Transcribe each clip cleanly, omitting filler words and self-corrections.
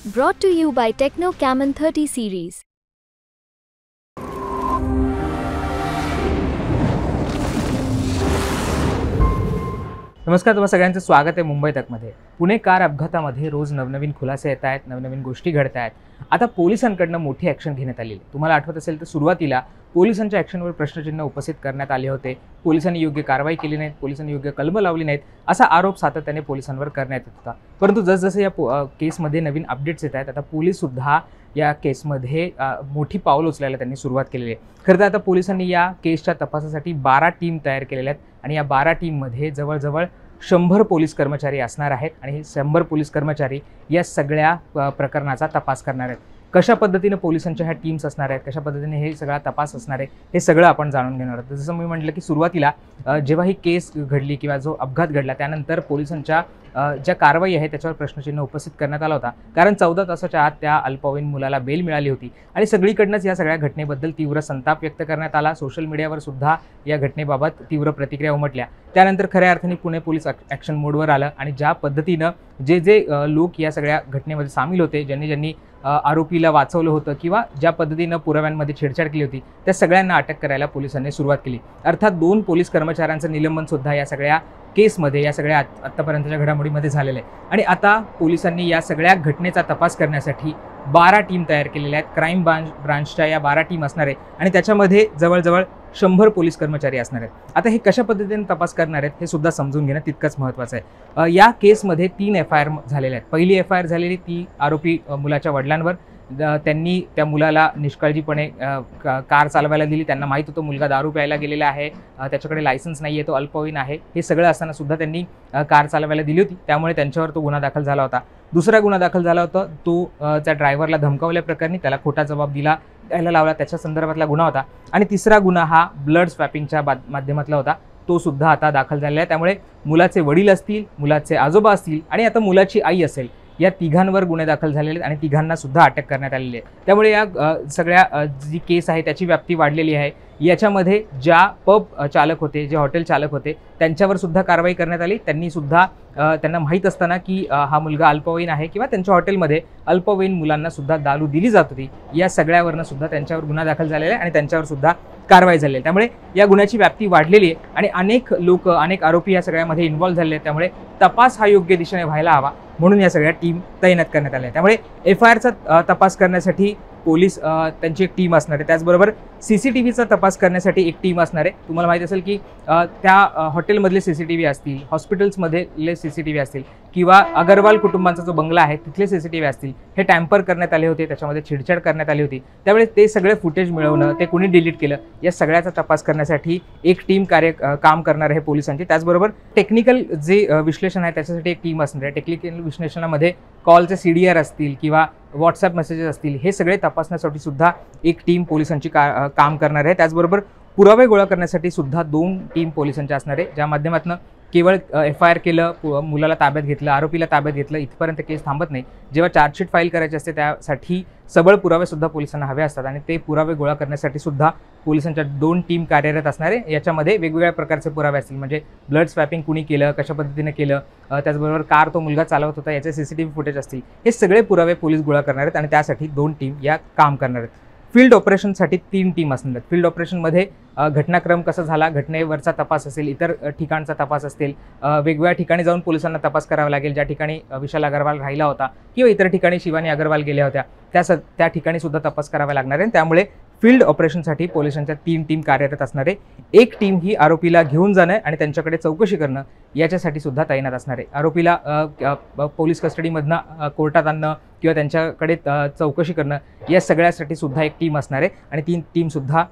Brought to you by Techno Camon 30 series. नमस्कार, तुम्हा सगळ्यांचं स्वागत आहे मुंबई तकमध्ये। पुणे कार अपघातामध्ये रोज नवनवीन खुलासे येत आहेत, नवनवीन गोष्टी घडत आहेत। आता पोलिसांकडून मोठी ॲक्शन घेण्यात आली आहे। तुम्हाला आठवत असेल तर सुरुवातीला पोलिसांच्या ॲक्शनवर प्रश्नचिन्ह उपस्थित करण्यात आले होते। पोलिसांनी योग्य कारवाई केली नाही, पोलिसांनी योग्य कलम लावली नाहीत असा आरोप सातत्याने पोलिसांवर करण्यात येत होता। परंतु जसजसे या केसमध्ये नवीन अपडेट्स येत आहेत, आता पोलीस सुद्धा या केसमध्ये मोठी पाऊल उचलायला त्यांनी सुरुवात केलेली आहे। खरं तर आता पोलिसांनी या केसच्या तपासासाठी 12 टीम तयार केलेल्या आहेत आणि या 12 टीममध्ये जवळजवळ 100 पोलीस कर्मचारी असणार आहेत आणि हे 100 पोलीस कर्मचारी या सगळ्या प्रकरणाचा तपास करणार आहेत। कशा पद्धतीने पोलिसांच्या ह्या टीम्स असणार आहेत, कशा पद्धतीने हे सगळा तपास असणार आहे, हे सगळं आपण जाणून घेणार आहोत। जसं मी म्हटलं की सुरुवातीला जेव्हा ही केस घडली किंवा जो अपघात घडला त्यानंतर पोलिसांच्या ज्या कारवाई आहे त्याच्यावर प्रश्नचिन्ह उपस्थित करण्यात आला होता, कारण 14 तासाच्या आत त्या अल्पवयीन मुलाला बेल मिळाली होती आणि सगळीकडनंच या सगळ्या घटनेबद्दल तीव्र संताप व्यक्त करण्यात आला। सोशल मीडियावर सुद्धा या घटनेबाबत तीव्र प्रतिक्रिया उमटल्या। त्यानंतर खऱ्या अर्थाने पुणे पोलीस ॲक्शन मोडवर आलं आणि ज्या पद्धतीनं जे लोक या सगळ्या घटनेमध्ये सामील होते, ज्यांनी आरोपीला वाचवलं होतं किंवा ज्या पद्धतीनं पुराव्यांमध्ये छेडछाड केली होती, त्या सगळ्यांना अटक करायला पोलिसांनी सुरुवात केली। अर्थात 2 पोलीस कर्मचाऱ्यांचं निलंबन सुद्धा या सगळ्या केसमध्ये, या सगळ्या आत्तापर्यंतच्या घडामोडीमध्ये झालेलं आहे। आणि आता पोलिसांनी या सगळ्या घटनेचा तपास करण्यासाठी 12 टीम तयार केलेल्या आहेत। क्राईम ब्रांचच्या या 12 टीम असणार आहे आणि त्याच्यामध्ये जवळजवळ 100 पोलीस कर्मचारी असणार आहेत। आता हे कशा पद्धतीने तपास करणार आहेत हे सुद्धा समजून घेणं तितकंच महत्त्वाचं आहे। या केसमध्ये 3 FIR झालेल्या आहेत। पहिली FIR झालेली ती आरोपी मुलाच्या वडिलांवर। त्यांनी त्या मुलाला निष्काळजीपणे कार चालवायला दिली। त्यांना माहीत होतं मुलगा दारू प्यायला गेलेला आहे, त्याच्याकडे लायसन्स नाही आहे, तो अल्पवयीन आहे, हे सगळं असताना सुद्धा त्यांनी कार चालवायला दिली होती, त्यामुळे त्यांच्यावर तो गुन्हा दाखल झाला होता। दुसरा गुन्हा दाखल झाला होता तो त्या ड्रायव्हरला धमकावल्याप्रकरणी, त्याला खोटा जबाब द्यायला लावला त्याच्या संदर्भातला गुन्हा होता। आणि तिसरा गुन्हा हा ब्लड स्वॅपिंगच्या माध्यमातला होता, तो सुद्धा आता दाखल झालेला आहे। त्यामुळे मुलाचे वडील असतील, मुलाचे आजोबा असतील आणि आता मुलाची आई असेल, या तिघांवर गुन्हे दाखल झालेले आहेत आणि तिघांना सुद्धा अटक करण्यात आलेली आहे। त्यामुळे या सगळ्या जी केस आहे त्याची व्याप्ती वाढलेली आहे। याच्यामध्ये ज्या पब चालक होते, जे हॉटेल चालक होते, त्यांच्यावर सुद्धा कारवाई करण्यात आली। त्यांनी सुद्धा त्यांना माहीत असताना की हा मुलगा अल्पवयीन आहे किंवा त्यांच्या हॉटेलमध्ये अल्पवयीन मुलांना सुद्धा दारू दिली जात होती, या सगळ्यावरनं सुद्धा त्यांच्यावर गुन्हा दाखल झालेला आहे आणि त्यांच्यावर सुद्धा कारवाई झालेली आहे। त्यामुळे या गुन्ह्याची व्याप्ती वाढलेली आहे आणि अनेक लोक, अनेक आरोपी या सगळ्यामध्ये इन्व्हॉल्व झालेले आहेत। त्यामुळे तपास हा योग्य दिशेने व्हायला हवा म्हणून या सगळ्या टीम तैनात करण्यात आल्या आहेत। त्यामुळे FIRचा तपास करण्यासाठी पोलीस त्यांची एक टीम असणार आहे, त्याचबरोबर CCTVचा तपास करण्यासाठी एक टीम असणार आहे। तुम्हाला माहीत असेल की त्या हॉटेलमधले CCTV असतील, हॉस्पिटल्समधले CCTV असतील किंवा अगरवाल कुटुंबांचा जो बंगला आहे तिथले CCTV असतील, हे टॅम्पर करण्यात आले होते, त्याच्यामध्ये छेडछाड करण्यात आली होती। त्यामुळे ते सगळे फुटेज मिळवणं, ते कोणी डिलीट केलं, या सगळ्याचा तपास करण्यासाठी एक टीम काम करणार आहे पोलिसांची। त्याचबरोबर टेक्निकल जे विश्लेषण आहे त्याच्यासाठी एक टीम असणार आहे। टेक्निकल विश्लेषणामध्ये कॉलचे CDR असतील किंवा व्हॉट्सॲप मेसेजेस असतील, हे सगळे तपासण्यासाठी सुद्धा एक टीम पोलिसांची काम करणार आहे। त्याचबरोबर पुरावे गोळा करण्यासाठी सुद्धा 2 टीम पोलिसांच्या असणार आहे, ज्या माध्यमातून केवळ FIR केलं, मुलाला ताब्यात घेतलं, आरोपीला ताब्यात घेतलं, इथपर्यंत केस थांबत नाही। जेव्हा चार्जशीट फाईल करायची असते त्यासाठी सबळ पुरावे सुद्धा पोलिसांना हवे असतात आणि ते पुरावे गोळा करण्यासाठी सुद्धा पोलिसांच्या 2 टीम कार्यरत असणार आहे। याच्यामध्ये वेगवेगळ्या प्रकारचे पुरावे असतील, म्हणजे ब्लड स्वॅपिंग कुणी केलं, कशा पद्धतीने केलं, त्याचबरोबर कार तो मुलगा चालवत होता याचे CCTV फुटेज असतील, हे सगळे पुरावे पोलीस गोळा करणार आहेत आणि त्यासाठी 2 टीम या काम करणार आहेत। फील्ड ऑपरेशनसाठी 3 टीम असणार आहेत। फील्ड ऑपरेशनमध्ये घटनाक्रम कसा झाला, घटनेवरचा तपास असेल, इतर ठिकाणचा तपास असेल, वेगवेगळ्या ठिकाणी जाऊन पोलिसांना तपास करावा लागेल, ज्या ठिकाणी विशाल अग्रवाल राहिला होता किंवा इतर ठिकाणी शिवानी अग्रवाल गेल्या होत्या त्या ठिकाणी सुद्धा तपास करावा लागणार आहे। त्यामुळे फील्ड ऑपरेशनसाठी पोलिसांच्या 3 टीम कार्यरत असणार आहे। एक टीम ही आरोपीला घेऊन जाणं आणि त्यांच्याकडे चौकशी करणं याच्यासाठी सुद्धा तैनात असणार आहे। आरोपीला पोलीस कस्टडीमधनं कोर्टात आणणं किंवा त्यांच्याकडे चौकशी करणं या सगळ्यासाठी सुद्धा एक टीम असणार आहे आणि 3 टीम सुद्धा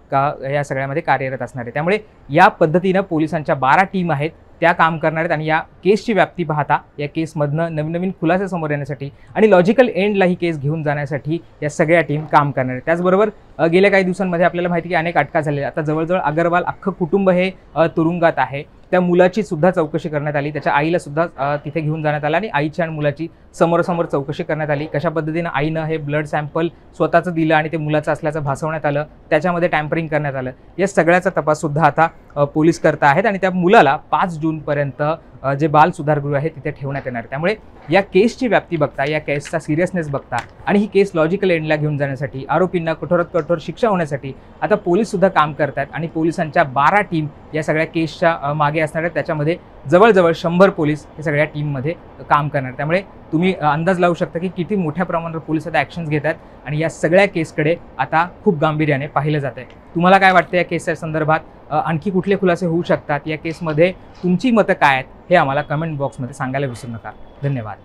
या सगळ्यामध्ये कार्यरत असणार आहे। त्यामुळे या पद्धतीनं पोलिसांच्या 12 टीम आहेत त्या काम करणार आहेत आणि या केसची व्याप्ती पाहता या केसमधनं नवीन खुलासे समोर येण्यासाठी आणि लॉजिकल एंडला ही केस घेऊन जाण्यासाठी या सगळ्या टीम काम करणार आहेत। त्याचबरोबर गेल्या काही दिवसांमध्ये आपल्याला माहिती की अनेक अटका झालेल्या, आता जवळजवळ अग्रवाल अख्खं कुटुंब हे तुरुंगात आहे। त्या मुलाची सुद्धा चौकशी करण्यात आली, त्याच्या आईला सुद्धा तिथे घेऊन जाण्यात आलं आणि आईची आणि मुलाची समोरासमोर चौकशी करण्यात आली। कशा पद्धतीने आईनं हे ब्लड सॅम्पल स्वतःचं दिलं आणि ते मुलाचं असल्याचं भासवण्यात आलं, त्याच्यामध्ये टॅम्परिंग करण्यात आलं, या सगळ्याचा तपास सुद्धा आता पोलीस करत आहेत आणि त्या मुलाला 5 जूनपर्यंत जे बाल सुधारगृह आहे तिथे ठेवण्यात येणार आहे. त्यामुळे या केसची व्याप्ती बघता, या केसचा सिरियसनेस बघता आणि ही केस लॉजिकल एंडला घेऊन जाण्यासाठी, आरोपींना कठोरात कठोर शिक्षा होण्यासाठी आता पोलीससुद्धा काम करत आहेत आणि पोलिसांच्या 12 टीम या सगळ्या केसच्या मागे असणार आहेत. त्याच्यामध्ये जवळजवळ 100 पोलीस हे सगळ्या टीममध्ये काम करणार. त्यामुळे तुम्ही अंदाज लावू शकता की किती मोठ्या प्रमाणावर पोलीस आता ॲक्शन्स घेत आहेत आणि या सगळ्या केसकडे आता खूप गांभीर्याने पाहिलं जात आहे. तुम्हाला काय वाटतं या केसच्या संदर्भात? आणखी कुठले खुलासे होऊ शकतात? या केसमध्ये तुमची मतं काय आहेत हे आम्हाला कमेंट बॉक्समध्ये सांगायला विसरू नका. धन्यवाद.